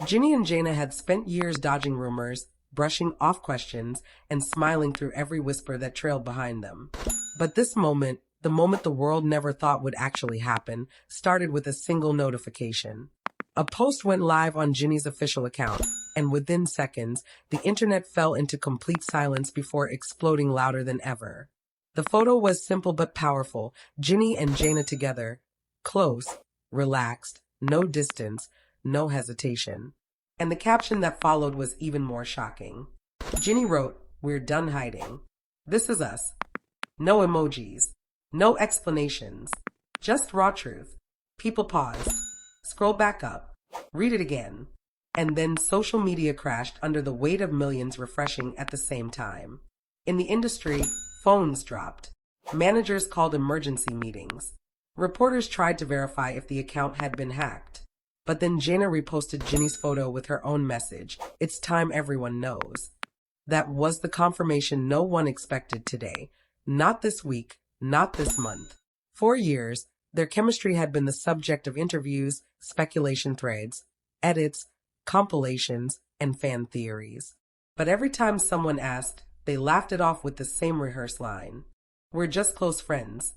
Ginny and Jayna had spent years dodging rumors, brushing off questions, and smiling through every whisper that trailed behind them. But this moment, the moment the world never thought would actually happen, started with a single notification. A post went live on Ginny's official account, and within seconds, the internet fell into complete silence before exploding louder than ever. The photo was simple but powerful, Ginny and Jayna together, close, relaxed, no distance, no hesitation. And the caption that followed was even more shocking. Ginny wrote, "We're done hiding. This is us. No emojis. No explanations. Just raw truth." People paused. Scroll back up. Read it again. And then social media crashed under the weight of millions refreshing at the same time. In the industry, phones dropped. Managers called emergency meetings. Reporters tried to verify if the account had been hacked. But then Jayna reposted Ginny's photo with her own message. "It's time everyone knows." That was the confirmation no one expected today. Not this week, not this month. For years, their chemistry had been the subject of interviews, speculation threads, edits, compilations, and fan theories. But every time someone asked, they laughed it off with the same rehearsed line. "We're just close friends."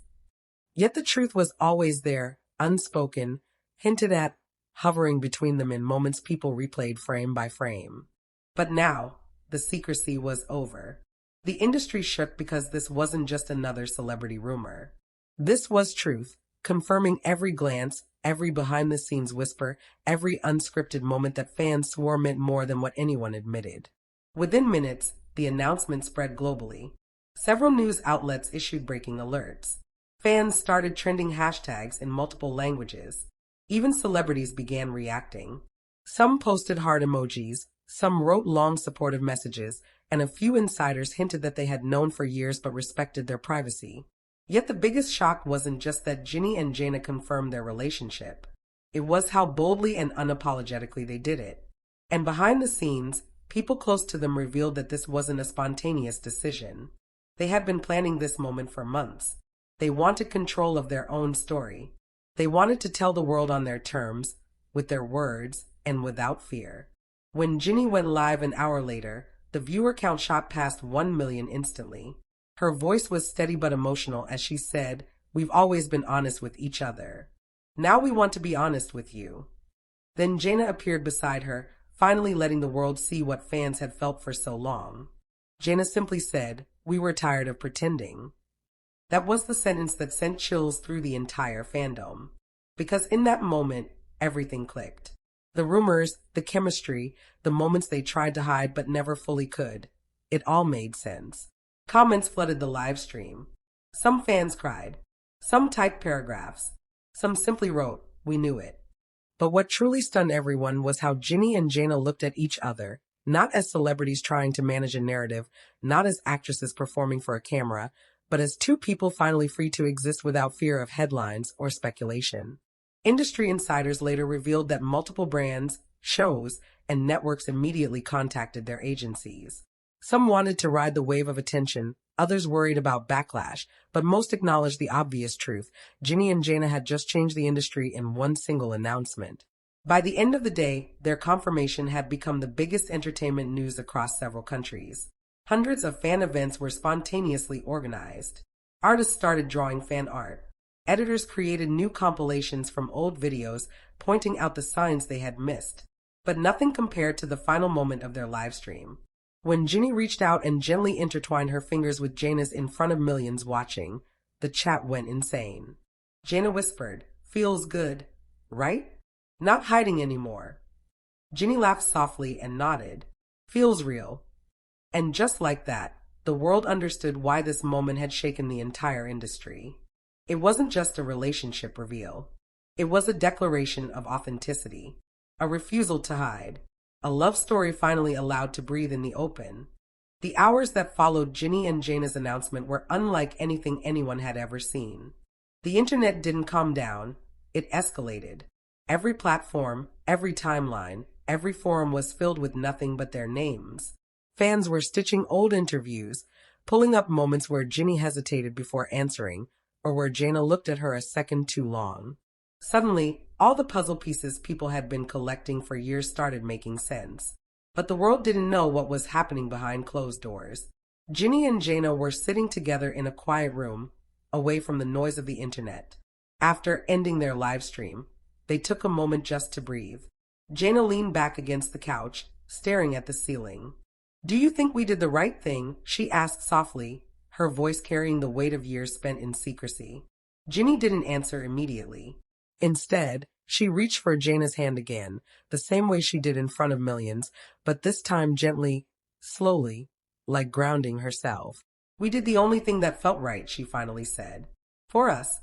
Yet the truth was always there, unspoken, hinted at, hovering between them in moments people replayed frame by frame. But now, the secrecy was over. The industry shook because this wasn't just another celebrity rumor. This was truth, confirming every glance, every behind-the-scenes whisper, every unscripted moment that fans swore meant more than what anyone admitted. Within minutes, the announcement spread globally. Several news outlets issued breaking alerts. Fans started trending hashtags in multiple languages. Even celebrities began reacting. Some posted heart emojis, some wrote long supportive messages, and a few insiders hinted that they had known for years but respected their privacy. Yet the biggest shock wasn't just that Ginny and Jayna confirmed their relationship. It was how boldly and unapologetically they did it. And behind the scenes, people close to them revealed that this wasn't a spontaneous decision. They had been planning this moment for months. They wanted control of their own story. They wanted to tell the world on their terms, with their words, and without fear. When Ginny went live an hour later, the viewer count shot past 1 million instantly. Her voice was steady but emotional as she said, "We've always been honest with each other. Now we want to be honest with you." Then Jayna appeared beside her, finally letting the world see what fans had felt for so long. Jayna simply said, "We were tired of pretending." That was the sentence that sent chills through the entire fandom. Because in that moment, everything clicked. The rumors, the chemistry, the moments they tried to hide but never fully could. It all made sense. Comments flooded the live stream. Some fans cried. Some typed paragraphs. Some simply wrote, "We knew it." But what truly stunned everyone was how Ginny and Jayna looked at each other, not as celebrities trying to manage a narrative, not as actresses performing for a camera, but as two people finally free to exist without fear of headlines or speculation. Industry insiders later revealed that multiple brands, shows, and networks immediately contacted their agencies. Some wanted to ride the wave of attention, others worried about backlash, but most acknowledged the obvious truth. Ginny and Jayna had just changed the industry in one single announcement. By the end of the day, their confirmation had become the biggest entertainment news across several countries. Hundreds of fan events were spontaneously organized. Artists started drawing fan art. Editors created new compilations from old videos, pointing out the signs they had missed. But nothing compared to the final moment of their live stream. When Ginny reached out and gently intertwined her fingers with Jayna's in front of millions watching, the chat went insane. Jayna whispered, "Feels good, right? Not hiding anymore." Ginny laughed softly and nodded. "Feels real." And just like that, the world understood why this moment had shaken the entire industry. It wasn't just a relationship reveal. It was a declaration of authenticity, a refusal to hide, a love story finally allowed to breathe in the open. The hours that followed Ginny and Jayna's announcement were unlike anything anyone had ever seen. The internet didn't calm down, it escalated. Every platform, every timeline, every forum was filled with nothing but their names. Fans were stitching old interviews, pulling up moments where Ginny hesitated before answering, or where Jayna looked at her a second too long. Suddenly, All the puzzle pieces people had been collecting for years started making sense. But the world didn't know what was happening behind closed doors. Ginny and Jayna were sitting together in a quiet room, away from the noise of the internet. After ending their live stream, they took a moment just to breathe. Jayna leaned back against the couch, staring at the ceiling. "Do you think we did the right thing?" she asked softly, her voice carrying the weight of years spent in secrecy. Ginny didn't answer immediately. Instead, she reached for Jayna's hand again, the same way she did in front of millions, but this time gently, slowly, like grounding herself. "We did the only thing that felt right," she finally said. "For us."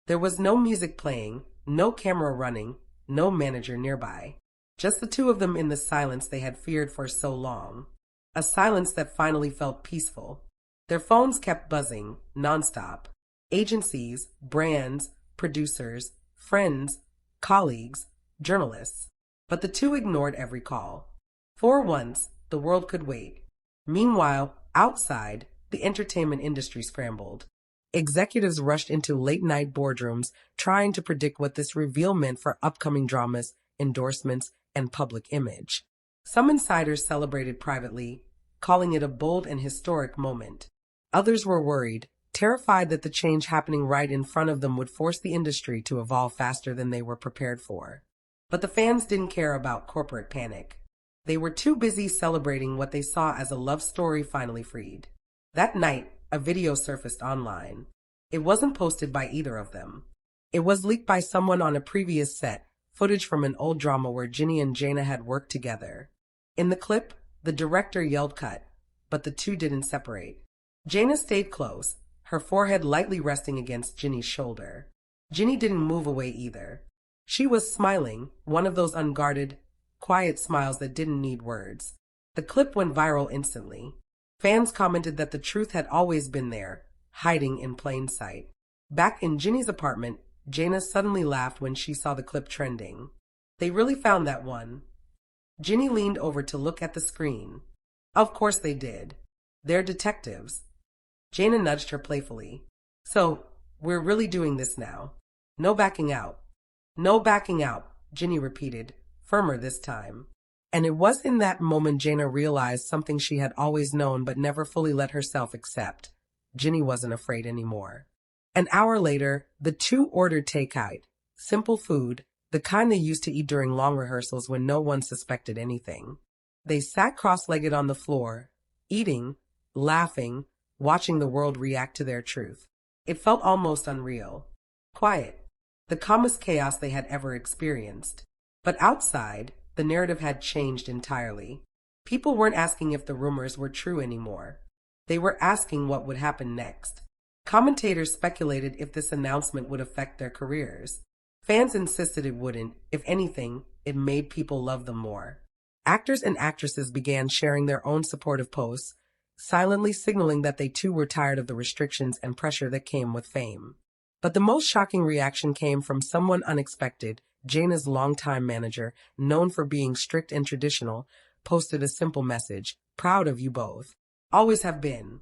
There was no music playing, no camera running, no manager nearby. Just the two of them in the silence they had feared for so long. A silence that finally felt peaceful. Their phones kept buzzing, nonstop. Agencies, brands, producers, friends, colleagues, journalists. But the two ignored every call. For once, the world could wait. Meanwhile, outside, the entertainment industry scrambled. Executives rushed into late-night boardrooms, trying to predict what this reveal meant for upcoming dramas, endorsements, and public image. Some insiders celebrated privately, calling it a bold and historic moment. Others were worried, terrified that the change happening right in front of them would force the industry to evolve faster than they were prepared for. But the fans didn't care about corporate panic. They were too busy celebrating what they saw as a love story finally freed. That night, a video surfaced online. It wasn't posted by either of them. It was leaked by someone on a previous set, footage from an old drama where Ginny and Jayna had worked together. In the clip, the director yelled cut, but the two didn't separate. Jayna stayed close, her forehead lightly resting against Ginny's shoulder. Ginny didn't move away either. She was smiling, one of those unguarded, quiet smiles that didn't need words. The clip went viral instantly. Fans commented that the truth had always been there, hiding in plain sight. Back in Ginny's apartment, Jayna suddenly laughed when she saw the clip trending. "They really found that one." Ginny leaned over to look at the screen. "Of course they did. They're detectives." Jayna nudged her playfully. "So, we're really doing this now. No backing out." "No backing out," Ginny repeated, firmer this time. And it was in that moment Jayna realized something she had always known but never fully let herself accept. Ginny wasn't afraid anymore. An hour later, the two ordered takeout. Simple food, the kind they used to eat during long rehearsals when no one suspected anything. They sat cross-legged on the floor, eating, laughing, watching the world react to their truth. It felt almost unreal. Quiet. The calmest chaos they had ever experienced. But outside, the narrative had changed entirely. People weren't asking if the rumors were true anymore. They were asking what would happen next. Commentators speculated if this announcement would affect their careers. Fans insisted it wouldn't. If anything, it made people love them more. Actors and actresses began sharing their own supportive posts, silently signaling that they too were tired of the restrictions and pressure that came with fame. But the most shocking reaction came from someone unexpected. Jayna's longtime manager, known for being strict and traditional, posted a simple message: "Proud of you both. Always have been."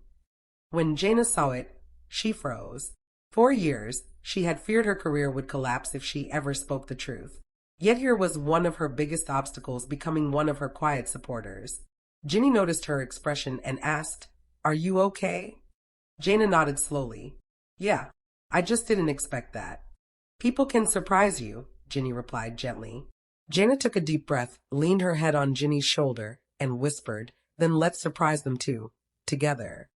When Jayna saw it, she froze. For years, she had feared her career would collapse if she ever spoke the truth. Yet here was one of her biggest obstacles becoming one of her quiet supporters. Ginny noticed her expression and asked, "Are you okay?" Jayna nodded slowly. "Yeah, I just didn't expect that." "People can surprise you," Ginny replied gently. Jayna took a deep breath, leaned her head on Ginny's shoulder, and whispered, "Then let's surprise them too, together."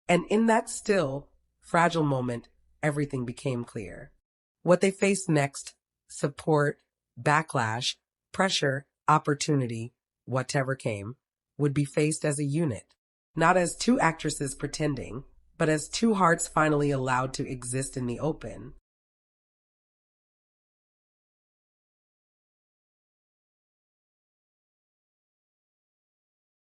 And in that still, fragile moment, everything became clear. What they faced next, support, backlash, pressure, opportunity, whatever came, would be faced as a unit. Not as two actresses pretending, but as two hearts finally allowed to exist in the open.